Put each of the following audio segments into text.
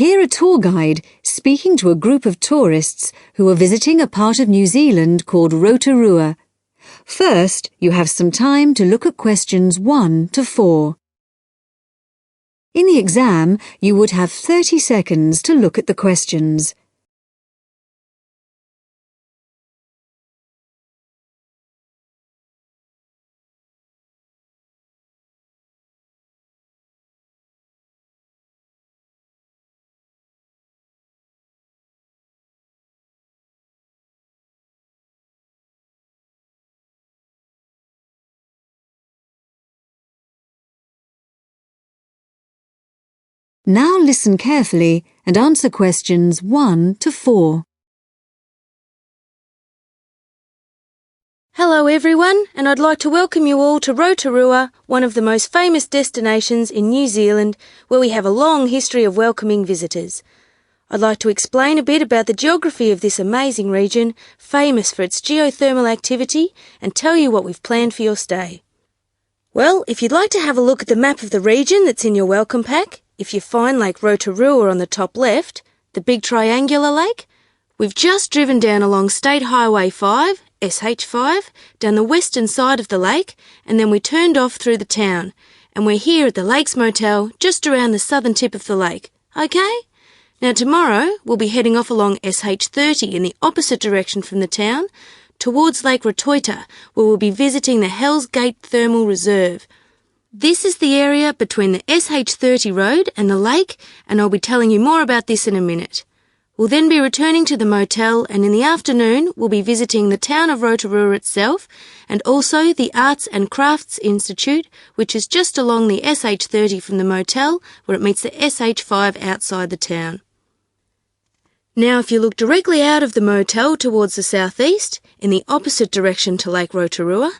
hear a tour guide speaking to a group of tourists who are visiting a part of New Zealand called Rotorua. First, you have some time to look at questions 1 to 4. In the exam, you would have 30 seconds to look at the questions. Now listen carefully and answer questions 1 to 4. Hello everyone, and I'd like to welcome you all to Rotorua, one of the most famous destinations in New Zealand, where we have a long history of welcoming visitors. I'd like to explain a bit about the geography of this amazing region, famous for its geothermal activity, and tell you what we've planned for your stay. Well, if you'd like to have a look at the map of the region that's in your welcome pack, if you find Lake Rotorua on the top left, the big triangular lake, we've just driven down along State Highway 5, SH5, down the western side of the lake, and then we turned off through the town, and we're here at the Lakes Motel just around the southern tip of the lake, okay? Now tomorrow we'll be heading off along SH30 in the opposite direction from the town, towards Lake Rotoita, where we'll be visiting the Hell's Gate Thermal Reserve. This is the area between the SH30 road and the lake, and I'll be telling you more about this in a minute. We'll then be returning to the motel, and in the afternoon we'll be visiting the town of Rotorua itself and also the Arts and Crafts Institute, which is just along the SH30 from the motel where it meets the SH5 outside the town. Now if you look directly out of the motel towards the southeast, in the opposite direction to Lake Rotorua,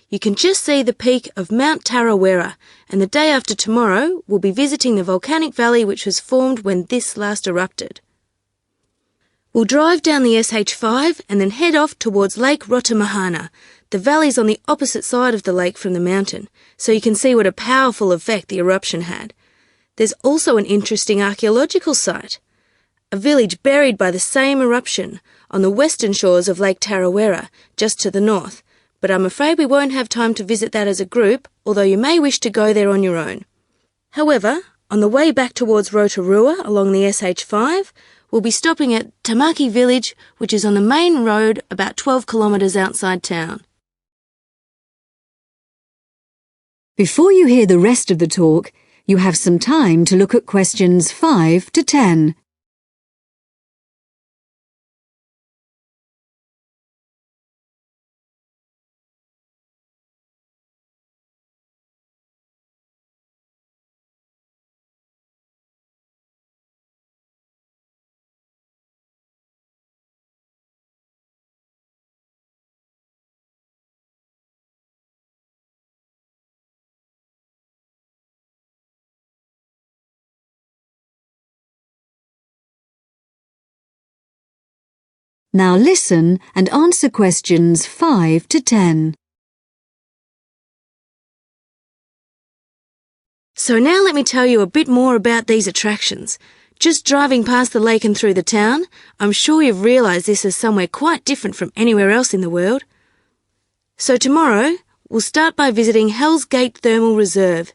you can just see the peak of Mount Tarawera, and the day after tomorrow we'll be visiting the Volcanic Valley which was formed when this last erupted. We'll drive down the SH5 and then head off towards Lake Rotomahana. The valley's on the opposite side of the lake from the mountain, so you can see what a powerful effect the eruption had. There's also an interesting archaeological site, a village buried by the same eruption on the western shores of Lake Tarawera, just to the north. But I'm afraid we won't have time to visit that as a group, although you may wish to go there on your own. However, on the way back towards Rotorua along the SH5, we'll be stopping at Tamaki village, which is on the main road about 12 kilometres outside town. Before you hear the rest of the talk, you have some time to look at questions 5 to 10. Now listen and answer questions 5 to 10. So now let me tell you a bit more about these attractions. Just driving past the lake and through the town, I'm sure you've realised this is somewhere quite different from anywhere else in the world. So tomorrow, we'll start by visiting Hell's Gate Thermal Reserve.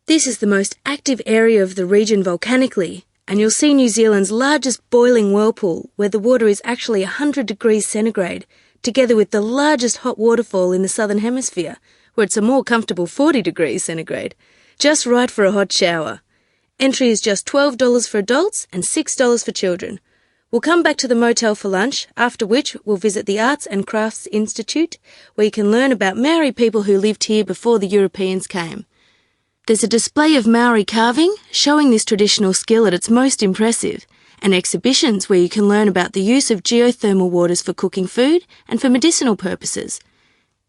This is the most active area of the region volcanically, and you'll see New Zealand's largest boiling whirlpool, where the water is actually 100 degrees centigrade, together with the largest hot waterfall in the southern hemisphere, where it's a more comfortable 40 degrees centigrade, just right for a hot shower. Entry is just $12 for adults and $6 for children. We'll come back to the motel for lunch, after which we'll visit the Arts and Crafts Institute, where you can learn about Maori people who lived here before the Europeans came. There's a display of Maori carving, showing this traditional skill at its most impressive, and exhibitions where you can learn about the use of geothermal waters for cooking food and for medicinal purposes.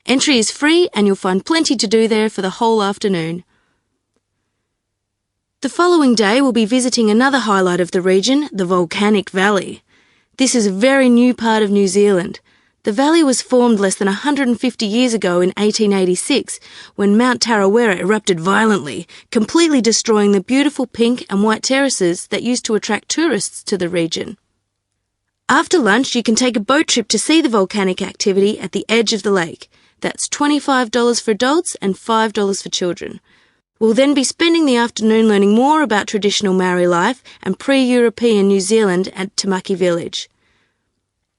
Entry is free and you'll find plenty to do there for the whole afternoon. The following day we'll be visiting another highlight of the region, the Volcanic Valley. This is a very new part of New Zealand. The valley was formed less than 150 years ago in 1886 when Mount Tarawera erupted violently, completely destroying the beautiful pink and white terraces that used to attract tourists to the region. After lunch, you can take a boat trip to see the volcanic activity at the edge of the lake. That's $25 for adults and $5 for children. We'll then be spending the afternoon learning more about traditional Maori life and pre-European New Zealand at Tamaki Village.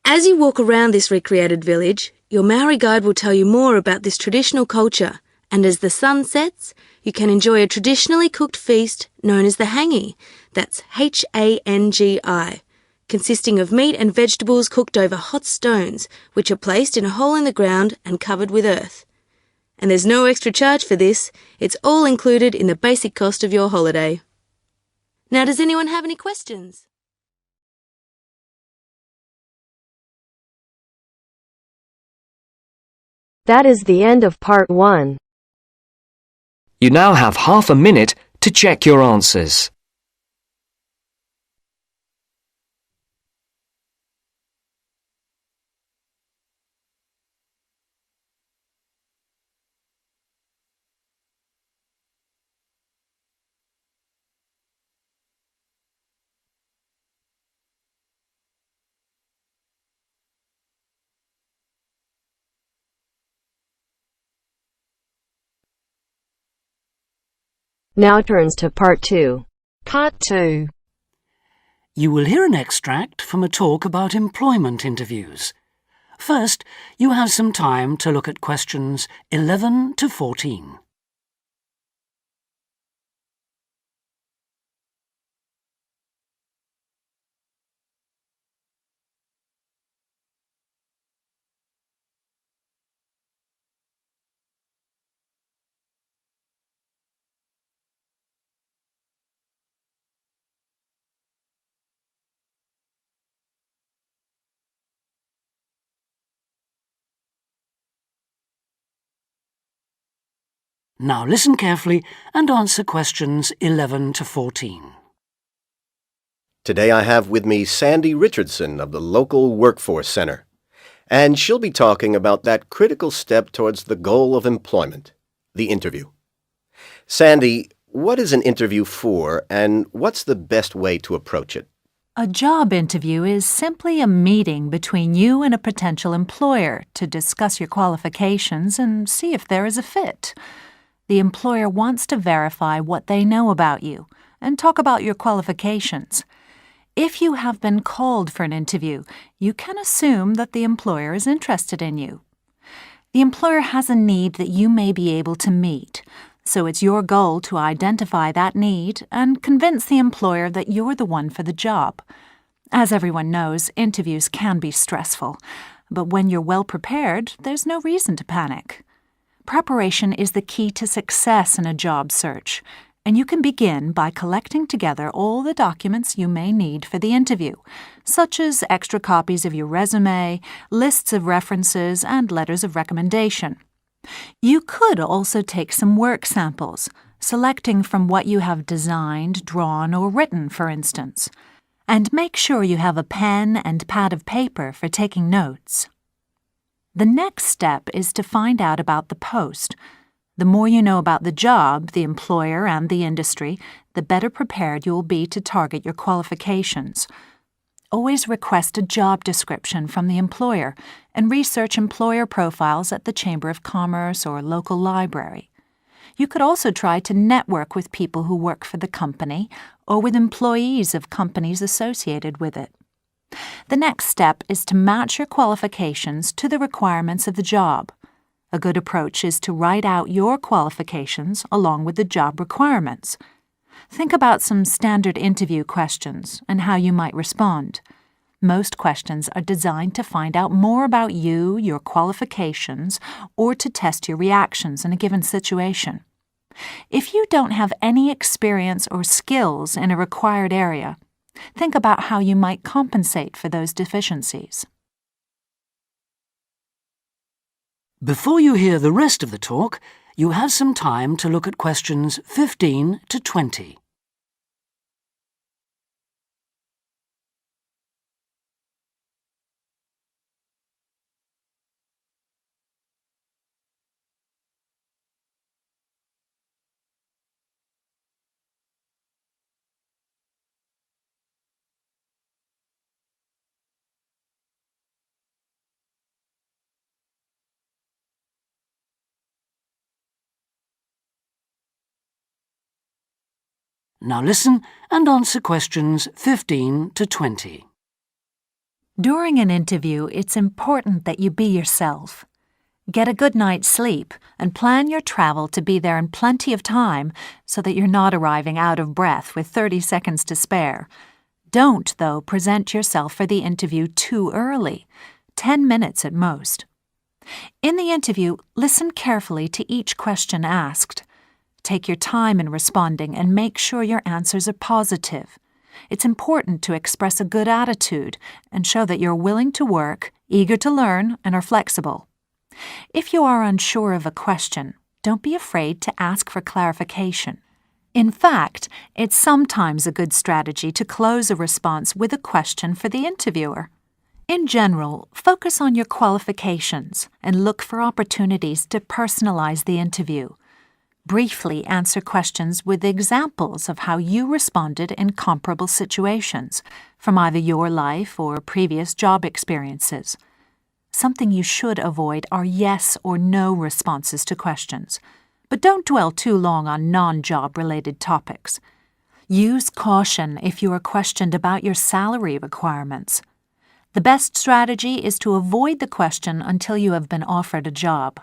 As you walk around this recreated village, your Maori guide will tell you more about this traditional culture, and as the sun sets, you can enjoy a traditionally cooked feast known as the hangi, that's Hangi, consisting of meat and vegetables cooked over hot stones, which are placed in a hole in the ground and covered with earth. And there's no extra charge for this, it's all included in the basic cost of your holiday. Now, does anyone have any questions? That is the end of part 1. You now have half a minute to check your answers. Now turns to part 2. Part 2. You will hear an extract from a talk about employment interviews. First, you have some time to look at questions 11 to 14. Now listen carefully and answer questions 11 to 14. Today I have with me Sandy Richardson of the local Workforce Center, and she'll be talking about that critical step towards the goal of employment, the interview. Sandy, what is an interview for, and what's the best way to approach it? A job interview is simply a meeting between you and a potential employer to discuss your qualifications and see if there is a fit. The employer wants to verify what they know about you and talk about your qualifications. If you have been called for an interview, you can assume that the employer is interested in you. The employer has a need that you may be able to meet, so it's your goal to identify that need and convince the employer that you're the one for the job. As everyone knows, interviews can be stressful, but when you're well prepared, there's no reason to panic. Preparation is the key to success in a job search, and you can begin by collecting together all the documents you may need for the interview, such as extra copies of your resume, lists of references, and letters of recommendation. You could also take some work samples, selecting from what you have designed, drawn, or written, for instance. And make sure you have a pen and pad of paper for taking notes. The next step is to find out about the post. The more you know about the job, the employer, and the industry, the better prepared you will be to target your qualifications. Always request a job description from the employer and research employer profiles at the Chamber of Commerce or local library. You could also try to network with people who work for the company or with employees of companies associated with it. The next step is to match your qualifications to the requirements of the job. A good approach is to write out your qualifications along with the job requirements. Think about some standard interview questions and how you might respond. Most questions are designed to find out more about you, your qualifications, or to test your reactions in a given situation. If you don't have any experience or skills in a required area, think about how you might compensate for those deficiencies. Before you hear the rest of the talk, you have some time to look at questions 15 to 20. Now listen and answer questions 15 to 20. During an interview, it's important that you be yourself. Get a good night's sleep and plan your travel to be there in plenty of time so that you're not arriving out of breath with 30 seconds to spare. Don't, though, present yourself for the interview too early, 10 minutes at most. In the interview, listen carefully to each question asked. Take your time in responding and make sure your answers are positive. It's important to express a good attitude and show that you're willing to work, eager to learn, and are flexible. If you are unsure of a question, don't be afraid to ask for clarification. In fact, it's sometimes a good strategy to close a response with a question for the interviewer. In general, focus on your qualifications and look for opportunities to personalize the interview. Briefly answer questions with examples of how you responded in comparable situations, from either your life or previous job experiences. Something you should avoid are yes or no responses to questions, but don't dwell too long on non-job related topics. Use caution if you are questioned about your salary requirements. The best strategy is to avoid the question until you have been offered a job.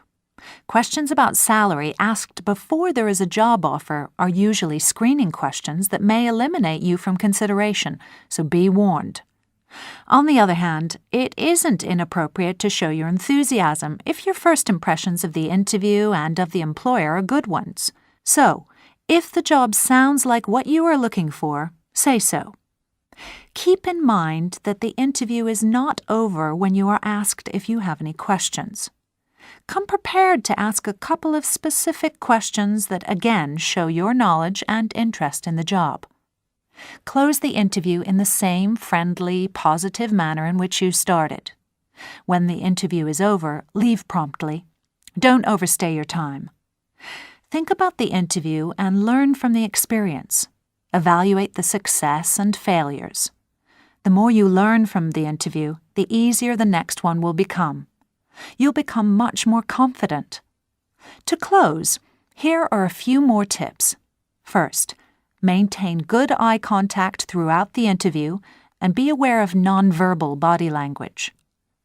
Questions about salary asked before there is a job offer are usually screening questions that may eliminate you from consideration, so be warned. On the other hand, it isn't inappropriate to show your enthusiasm if your first impressions of the interview and of the employer are good ones. So, if the job sounds like what you are looking for, say so. Keep in mind that the interview is not over when you are asked if you have any questions. Come prepared to ask a couple of specific questions that again show your knowledge and interest in the job. Close the interview in the same friendly, positive manner in which you started. When the interview is over, leave promptly. Don't overstay your time. Think about the interview and learn from the experience. Evaluate the success and failures. The more you learn from the interview, the easier the next one will become. You'll become much more confident. To close, here are a few more tips. First, maintain good eye contact throughout the interview and be aware of nonverbal body language.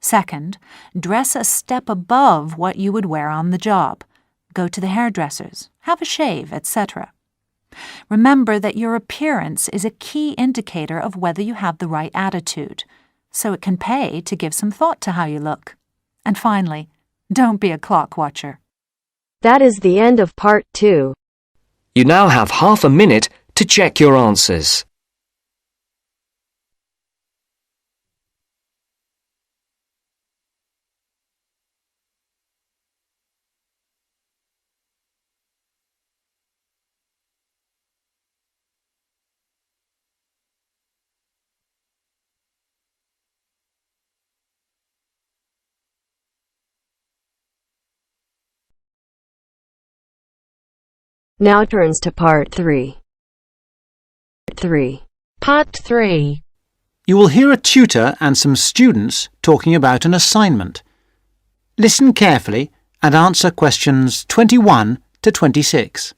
Second, dress a step above what you would wear on the job. Go to the hairdressers, have a shave, etc. Remember that your appearance is a key indicator of whether you have the right attitude, so it can pay to give some thought to how you look. And finally, don't be a clock watcher. That is the end of part 2. You now have half a minute to check your answers. Now turns to part 3. Part 3. You will hear a tutor and some students talking about an assignment. Listen carefully and answer questions 21 to 26.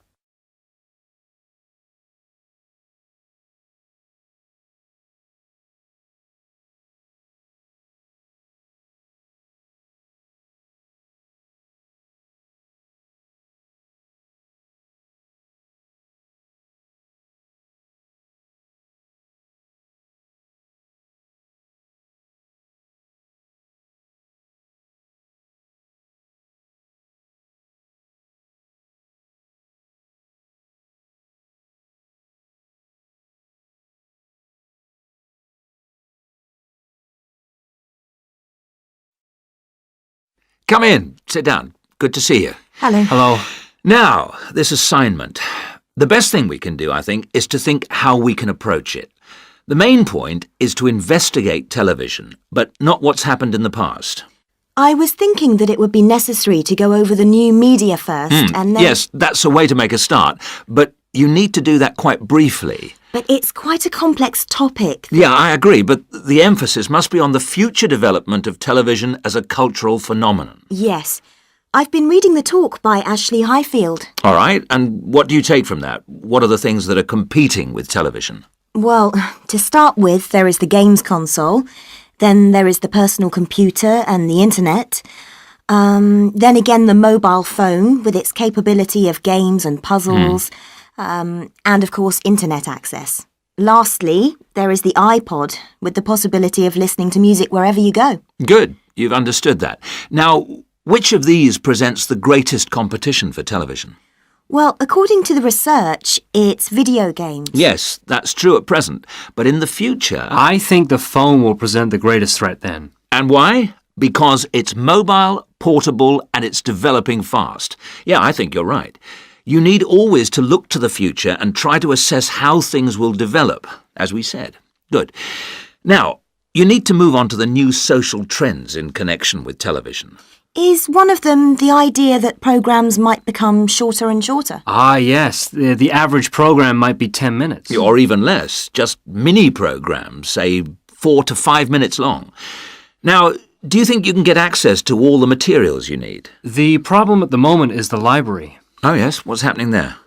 Come in. Sit down. Good to see you. Hello. Hello. Now, this assignment. The best thing we can do, I think, is to think how we can approach it. The main point is to investigate television, but not what's happened in the past. I was thinking that it would be necessary to go over the new media first and then... Yes, that's a way to make a start, but you need to do that quite briefly. But it's quite a complex topic. Yeah, I agree, but the emphasis must be on the future development of television as a cultural phenomenon. Yes, I've been reading the talk by Ashley Highfield. All right, and what do you take from that? What are the things that are competing with television? Well, to start with, there is the games console. Then there is the personal computer and the internet. Then again, the mobile phone with its capability of games and puzzles. And of course, internet access. Lastly, there is the iPod with the possibility of listening to music wherever you go. Good, you've understood that. Now, which of these presents the greatest competition for television? Well, according to the research, it's video games. Yes, that's true at present, but in the future... I think the phone will present the greatest threat then. And why? Because it's mobile, portable, and it's developing fast. Yeah, I think you're right. You need always to look to the future and try to assess how things will develop, as we said. Good. Now, you need to move on to the new social trends in connection with television. Is one of them the idea that programmes might become shorter and shorter? Ah, yes. The average program might be 10 minutes. Or even less, just mini-programs, say 4 to 5 minutes long. Now, do you think you can get access to all the materials you need? The problem at the moment is the library. Oh, yes? What's happening there?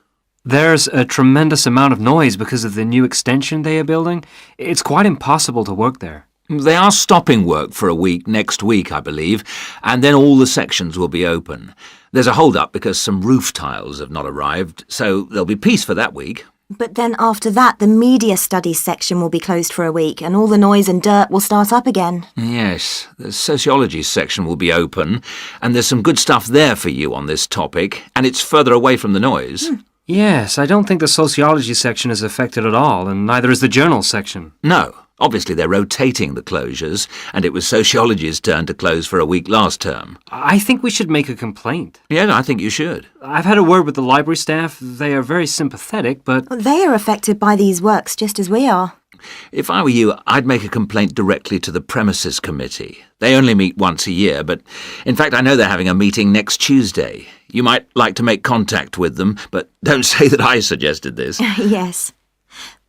There's a tremendous amount of noise because of the new extension they are building. It's quite impossible to work there. They are stopping work for a week next week, I believe, and then all the sections will be open. There's a hold-up because some roof tiles have not arrived, so there'll be peace for that week. But then after that, the media studies section will be closed for a week and all the noise and dirt will start up again. Yes, the sociology section will be open, and there's some good stuff there for you on this topic, and it's further away from the noise. Yes, I don't think the sociology section is affected at all, and neither is the journal section. No. Obviously, they're rotating the closures, and it was sociology's turn to close for a week last term. I think we should make a complaint. Yeah, I think you should. I've had a word with the library staff. They are very sympathetic, but... They are affected by these works just as we are. If I were you, I'd make a complaint directly to the premises committee. They only meet once a year, but in fact I know they're having a meeting next Tuesday. You might like to make contact with them, but don't say that I suggested this. Yes.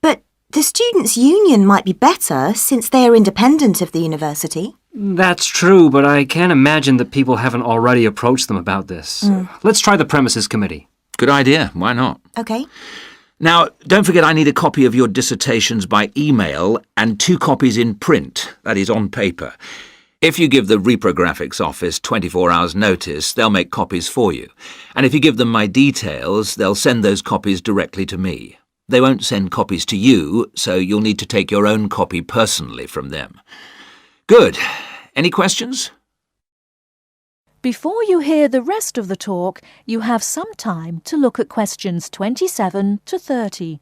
But the Students' Union might be better since they are independent of the university. That's true, but I can't imagine that people haven't already approached them about this. Let's try the premises committee. Good idea. Why not? OK. Now, don't forget I need a copy of your dissertations by email and 2 copies in print, that is, on paper. If you give the reprographics office 24 hours notice, they'll make copies for you. And if you give them my details, they'll send those copies directly to me. They won't send copies to you, so you'll need to take your own copy personally from them. Good. Any questions? Before you hear the rest of the talk, you have some time to look at questions 27 to 30.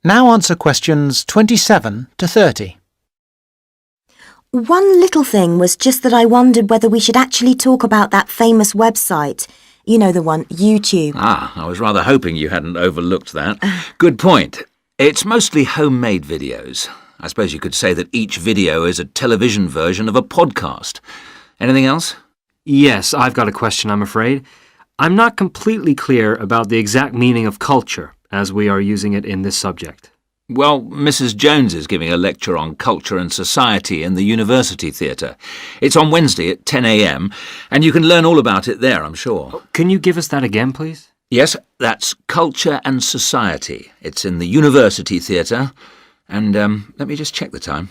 Now answer questions 27 to 30. One little thing was just that I wondered whether we should actually talk about that famous website. You know the one, YouTube. Ah, I was rather hoping you hadn't overlooked that. Good point. It's mostly homemade videos. I suppose you could say that each video is a television version of a podcast. Anything else? Yes, I've got a question, I'm afraid. I'm not completely clear about the exact meaning of culture, as we are using it in this subject. Well, Mrs. Jones is giving a lecture on culture and society in the University Theatre. It's on Wednesday at 10 a.m, and you can learn all about it there, I'm sure. Can you give us that again, please? Yes, that's Culture and Society. It's in the University Theatre. And let me just check the time.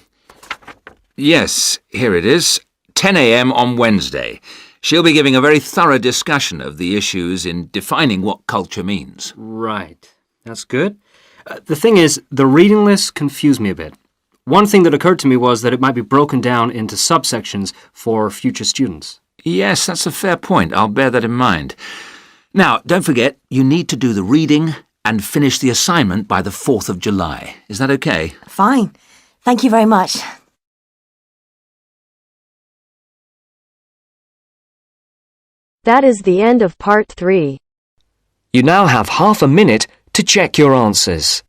Yes, here it is. 10 a.m. on Wednesday. She'll be giving a very thorough discussion of the issues in defining what culture means. Right. That's good. The thing is, the reading list confused me a bit. One thing that occurred to me was that it might be broken down into subsections for future students. Yes, that's a fair point. I'll bear that in mind. Now, don't forget, you need to do the reading and finish the assignment by the 4th of July. Is that okay? Fine. Thank you very much. That is the end of part 3. You now have half a minute to check your answers.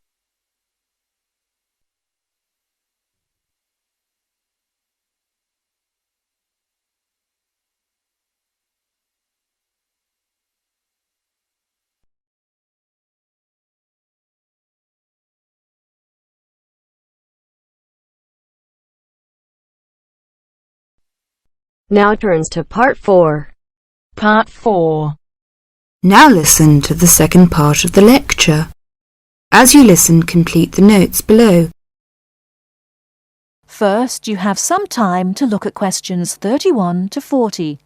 Now turns to part 4. Part 4. Now listen to the second part of the lecture. As you listen, complete the notes below. First, you have some time to look at questions 31 to 40.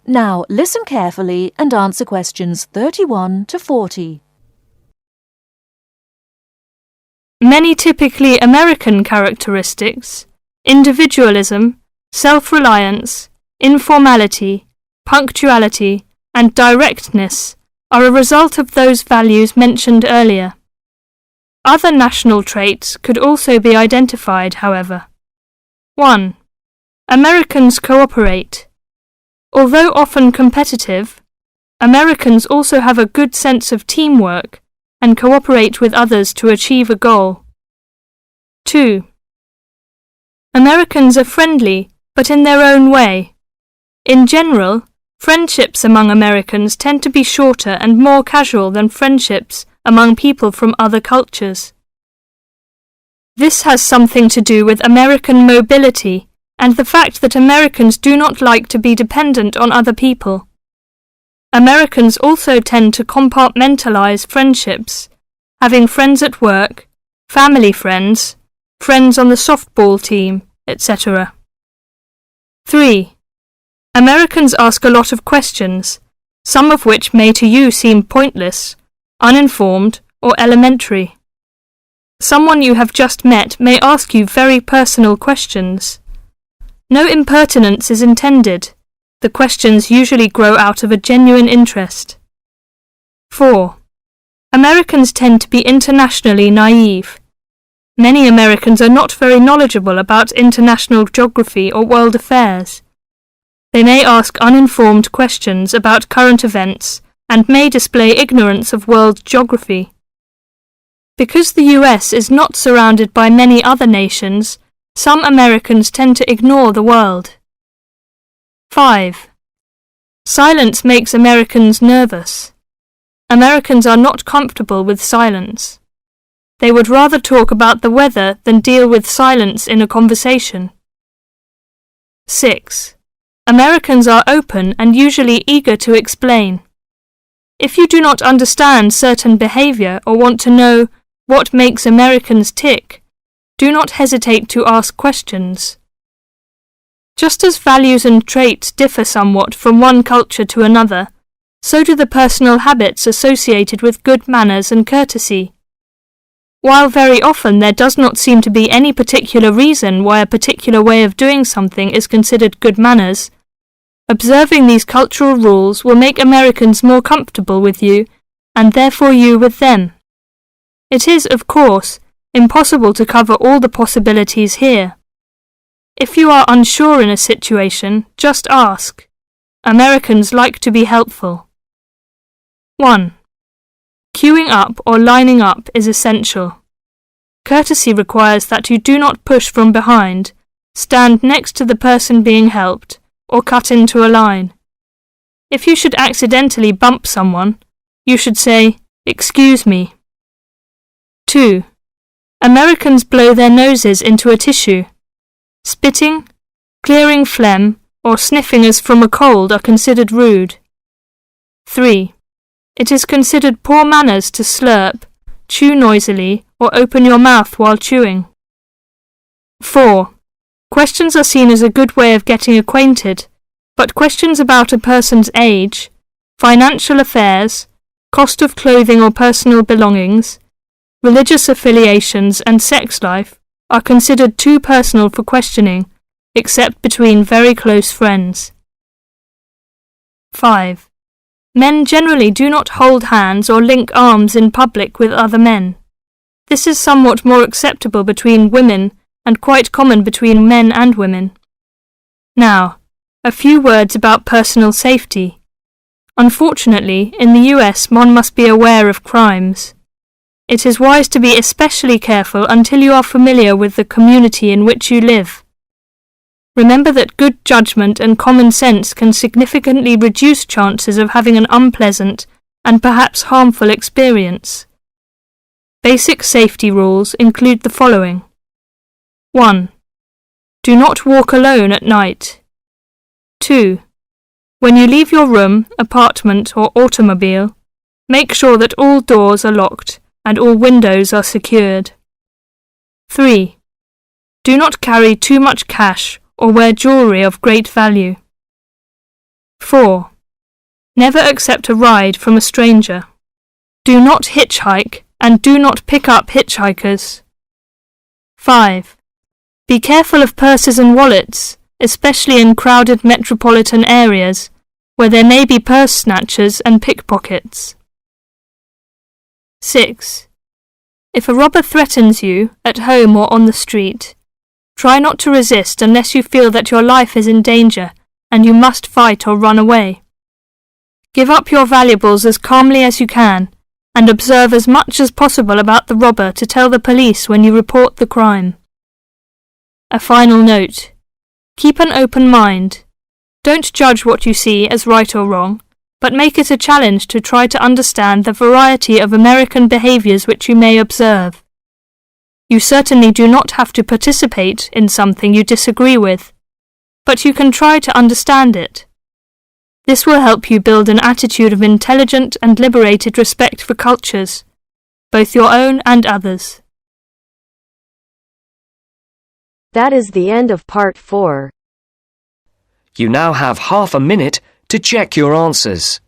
Now listen carefully and answer questions 31 to 40. Many typically American characteristics, individualism, self-reliance, informality, punctuality, and directness, are a result of those values mentioned earlier. Other national traits could also be identified, however. 1. Americans cooperate. Although often competitive, Americans also have a good sense of teamwork and cooperate with others to achieve a goal. 2. Americans are friendly, but in their own way. In general, friendships among Americans tend to be shorter and more casual than friendships among people from other cultures. This has something to do with American mobility and the fact that Americans do not like to be dependent on other people. Americans also tend to compartmentalize friendships, having friends at work, family friends, friends on the softball team, etc. 3. Americans ask a lot of questions, some of which may to you seem pointless, uninformed, or elementary. Someone you have just met may ask you very personal questions. No impertinence is intended. The questions usually grow out of a genuine interest. 4. Americans tend to be internationally naive. Many Americans are not very knowledgeable about international geography or world affairs. They may ask uninformed questions about current events and may display ignorance of world geography. Because the US is not surrounded by many other nations, some Americans tend to ignore the world. 5. Silence makes Americans nervous. Americans are not comfortable with silence. They would rather talk about the weather than deal with silence in a conversation. 6. Americans are open and usually eager to explain. If you do not understand certain behavior or want to know what makes Americans tick, do not hesitate to ask questions. Just as values and traits differ somewhat from one culture to another, so do the personal habits associated with good manners and courtesy. While very often there does not seem to be any particular reason why a particular way of doing something is considered good manners, observing these cultural rules will make Americans more comfortable with you, and therefore you with them. It is, of course, impossible to cover all the possibilities here. If you are unsure in a situation, just ask. Americans like to be helpful. 1. Queuing up or lining up is essential. Courtesy requires that you do not push from behind, stand next to the person being helped, or cut into a line. If you should accidentally bump someone, you should say, "Excuse me." 2. Americans blow their noses into a tissue. Spitting, clearing phlegm, or sniffing as from a cold are considered rude. 3. It is considered poor manners to slurp, chew noisily, or open your mouth while chewing. 4. Questions are seen as a good way of getting acquainted, but questions about a person's age, financial affairs, cost of clothing or personal belongings, religious affiliations and sex life are considered too personal for questioning, except between very close friends. 5. Men generally do not hold hands or link arms in public with other men. This is somewhat more acceptable between women and quite common between men and women. Now, a few words about personal safety. Unfortunately, in the US, one must be aware of crimes. It is wise to be especially careful until you are familiar with the community in which you live. Remember that good judgment and common sense can significantly reduce chances of having an unpleasant and perhaps harmful experience. Basic safety rules include the following. 1. Do not walk alone at night. 2. When you leave your room, apartment or automobile, make sure that all doors are locked and all windows are secured. 3. Do not carry too much cash or wear jewellery of great value. 4. Never accept a ride from a stranger. Do not hitchhike and do not pick up hitchhikers. 5. Be careful of purses and wallets, especially in crowded metropolitan areas where there may be purse snatchers and pickpockets. 6. If a robber threatens you, at home or on the street, try not to resist unless you feel that your life is in danger and you must fight or run away. Give up your valuables as calmly as you can and observe as much as possible about the robber to tell the police when you report the crime. A final note. Keep an open mind. Don't judge what you see as right or wrong, but make it a challenge to try to understand the variety of American behaviours which you may observe. You certainly do not have to participate in something you disagree with, but you can try to understand it. This will help you build an attitude of intelligent and liberated respect for cultures, both your own and others. That is the end of part 4. You now have half a minute to check your answers.